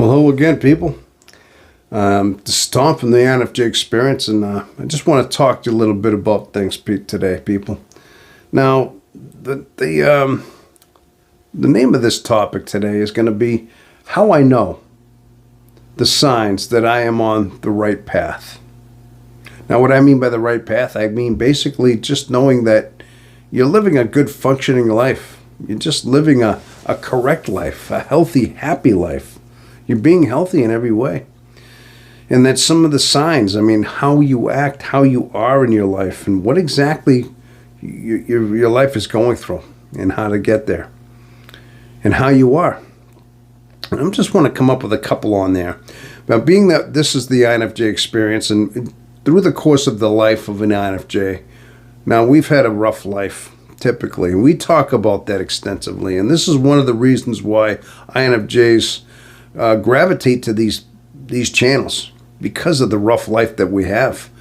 Well, hello again, people. This is Tom from the Infj Experience, and I just want to talk to you a little bit about things today, people. Now, the name of this topic today is going to be how I know the signs that I am on the right path. Now, what I mean by the right path, I mean basically just knowing that you're living a good, functioning life. You're just living a correct life, a healthy, happy life. You're being healthy in every way. And that's some of the signs. I mean, how you act, how you are in your life, and what exactly your life is going through, and how to get there, and how you are. And I just want to come up with a couple on there. Now, being that this is the INFJ experience, and through the course of the life of an INFJ, now we've had a rough life, typically, and we talk about that extensively. And this is one of the reasons why INFJs gravitate to these channels, because of the rough life that we have,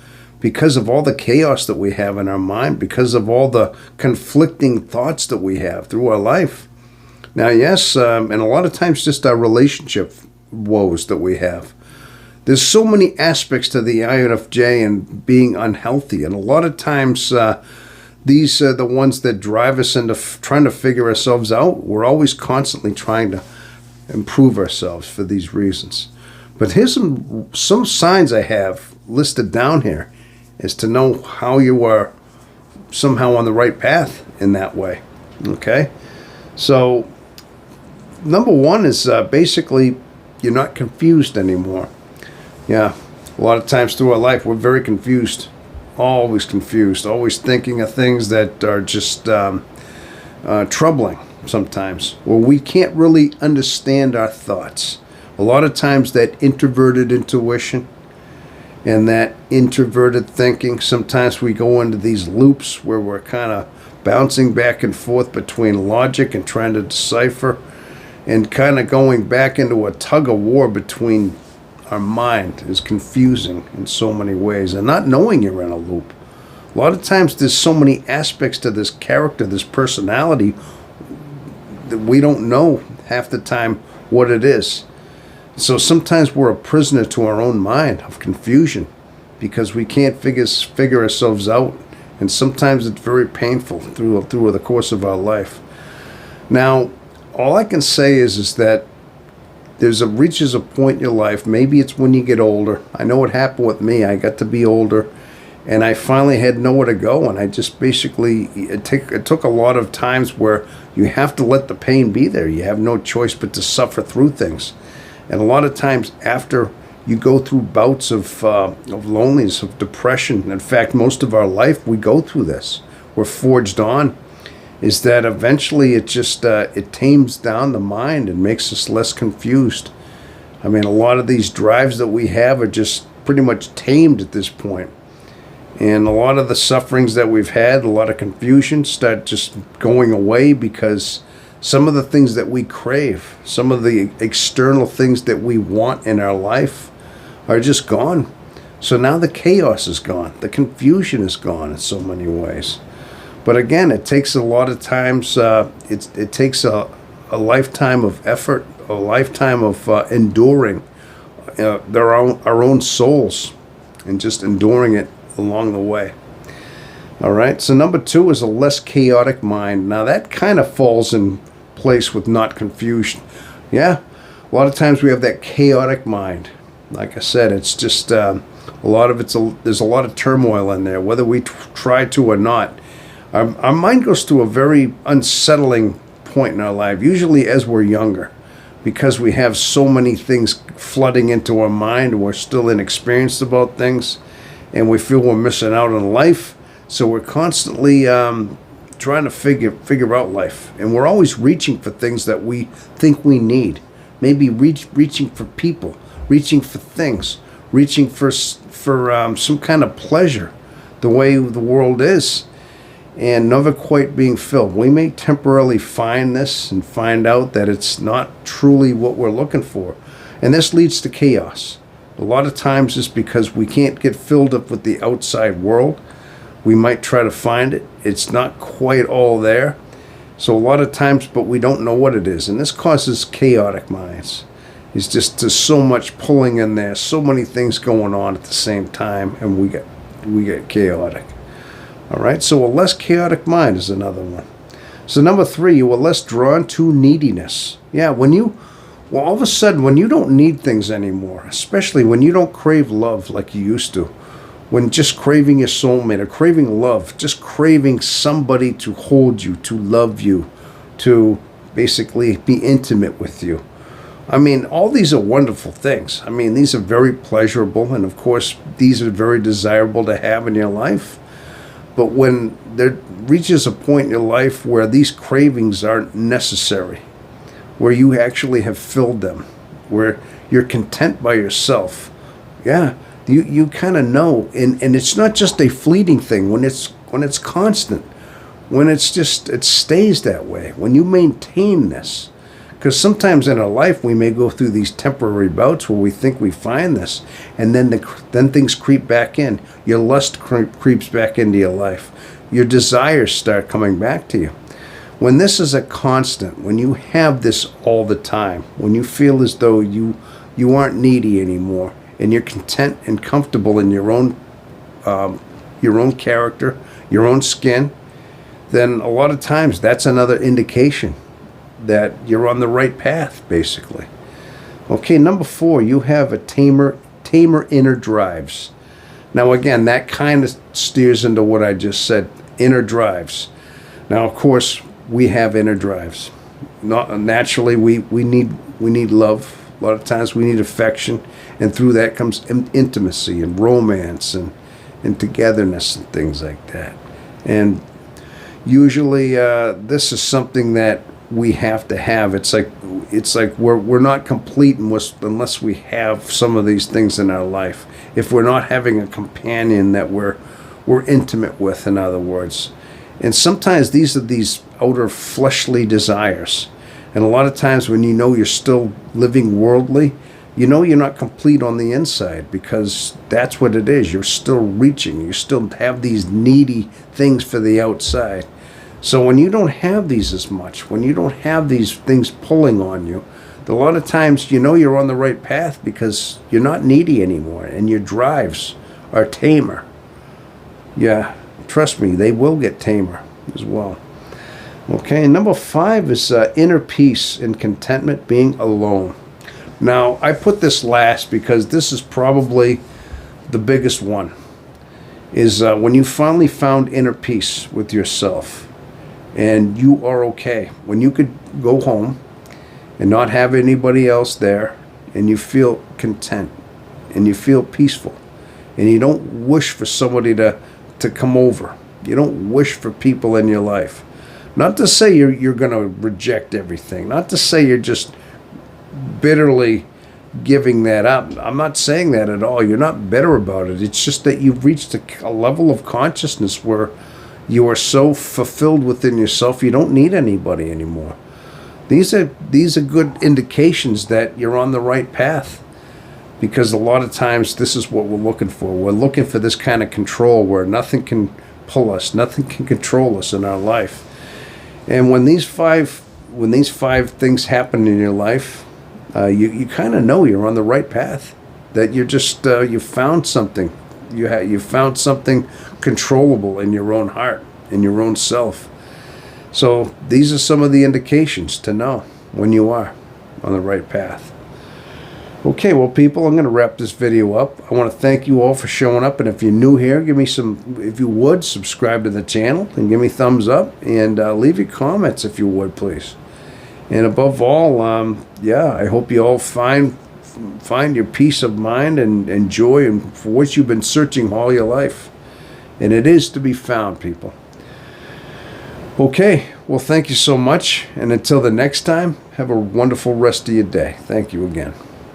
because of all the chaos that we have in our mind, because of all the conflicting thoughts that we have through our life. Now, yes, and a lot of times just our relationship woes that we have. There's so many aspects to the INFJ and being unhealthy, and a lot of times these are the ones that drive us into trying to figure ourselves out. We're always constantly trying to improve ourselves for these reasons. But here's some signs I have listed down here is to know how you are somehow on the right path in that way. Okay? So, number one is basically you're not confused anymore. Yeah, a lot of times through our life we're very confused. Always confused. Always thinking of things that are just troubling sometimes, where we can't really understand our thoughts. A lot of times that introverted intuition and that introverted thinking, sometimes we go into these loops where we're kind of bouncing back and forth between logic and trying to decipher, and kind of going back into a tug of war between our mind is confusing in so many ways, and not knowing you're in a loop. A lot of times there's so many aspects to this character, this personality, that we don't know half the time what it is. So sometimes we're a prisoner to our own mind of confusion because we can't figure ourselves out, and sometimes it's very painful through the course of our life. Now, all I can say is that reaches a point in your life, maybe it's when you get older. I know what happened with me. I got to be older, and I finally had nowhere to go, and I just basically, it took a lot of times where you have to let the pain be there. You have no choice but to suffer through things. And a lot of times after you go through bouts of loneliness, of depression, in fact, most of our life we go through this. We're forged on, is that eventually it just, it tames down the mind and makes us less confused. I mean, a lot of these drives that we have are just pretty much tamed at this point. And a lot of the sufferings that we've had, a lot of confusion, start just going away because some of the things that we crave, some of the external things that we want in our life are just gone. So now the chaos is gone. The confusion is gone in so many ways. But again, it takes a lot of times, it takes a lifetime of effort, a lifetime of enduring our own souls and just enduring it along the way. All right, so number two is a less chaotic mind. Now that kind of falls in place with not confusion. Yeah, a lot of times we have that chaotic mind. Like I said, it's just a lot of there's a lot of turmoil in there, whether we try to or not. Our mind goes through a very unsettling point in our life, usually as we're younger, because we have so many things flooding into our mind, and we're still inexperienced about things, and we feel we're missing out on life. So we're constantly trying to figure out life, and we're always reaching for things that we think we need. Maybe reaching for people, reaching for things, reaching for some kind of pleasure, the way the world is, and never quite being filled. We may temporarily find this and find out that it's not truly what we're looking for, and this leads to chaos. A lot of times it's because we can't get filled up with the outside world. We might try to find it. It's not quite all there. So a lot of times, but we don't know what it is. And this causes chaotic minds. It's just there's so much pulling in there, so many things going on at the same time, and we get chaotic. All right, so a less chaotic mind is another one. So number 3, you are less drawn to neediness. Yeah, all of a sudden, when you don't need things anymore, especially when you don't crave love like you used to, when just craving your soulmate or craving love, just craving somebody to hold you, to love you, to basically be intimate with you. I mean, all these are wonderful things. I mean, these are very pleasurable, and of course, these are very desirable to have in your life. But when there reaches a point in your life where these cravings aren't necessary, where you actually have filled them, where you're content by yourself, yeah, you kind of know, and it's not just a fleeting thing. When it's constant, when it stays that way, when you maintain this. Because sometimes in our life we may go through these temporary bouts where we think we find this, and then things creep back in. Your lust creeps back into your life. Your desires start coming back to you. When this is a constant, when you have this all the time, when you feel as though you aren't needy anymore, and you're content and comfortable in your own character, your own skin, then a lot of times that's another indication that you're on the right path, basically. Okay, number 4, you have a tamer inner drives. Now again, that kind of steers into what I just said, inner drives. Now, of course, we have inner drives. Naturally, we need love. A lot of times we need affection, and through that comes intimacy and romance and togetherness and things like that. And usually this is something that we have to have. It's like we're not complete unless we have some of these things in our life. If we're not having a companion that we're intimate with, in other words. And sometimes these are these outer fleshly desires. And a lot of times when you know you're still living worldly, you know you're not complete on the inside, because that's what it is. You're still reaching. You still have these needy things for the outside. So when you don't have these as much, when you don't have these things pulling on you, a lot of times you know you're on the right path because you're not needy anymore, and your drives are tamer. Yeah, trust me, they will get tamer as well. Okay, and number 5 is inner peace and contentment, being alone. Now, I put this last because this is probably the biggest one, is when you finally found inner peace with yourself and you are okay. When you could go home and not have anybody else there, and you feel content and you feel peaceful, and you don't wish for somebody to come over. You don't wish for people in your life. Not to say you're going to reject everything. Not to say you're just bitterly giving that up. I'm not saying that at all. You're not bitter about it. It's just that you've reached a level of consciousness where you are so fulfilled within yourself you don't need anybody anymore. These are good indications that you're on the right path, because a lot of times this is what we're looking for. We're looking for this kind of control where nothing can pull us, nothing can control us in our life. And when these five things happen in your life, you kind of know you're on the right path. That you're just you found something. You found something controllable in your own heart, in your own self. So these are some of the indications to know when you are on the right path. Okay, well, people, I'm going to wrap this video up. I want to thank you all for showing up, and if you're new here, if you would, subscribe to the channel and give me thumbs up, and leave your comments if you would, please. And above all, I hope you all find your peace of mind and joy, and for which you've been searching all your life. And it is to be found, people. Okay, well, thank you so much, and until the next time, have a wonderful rest of your day. Thank you again.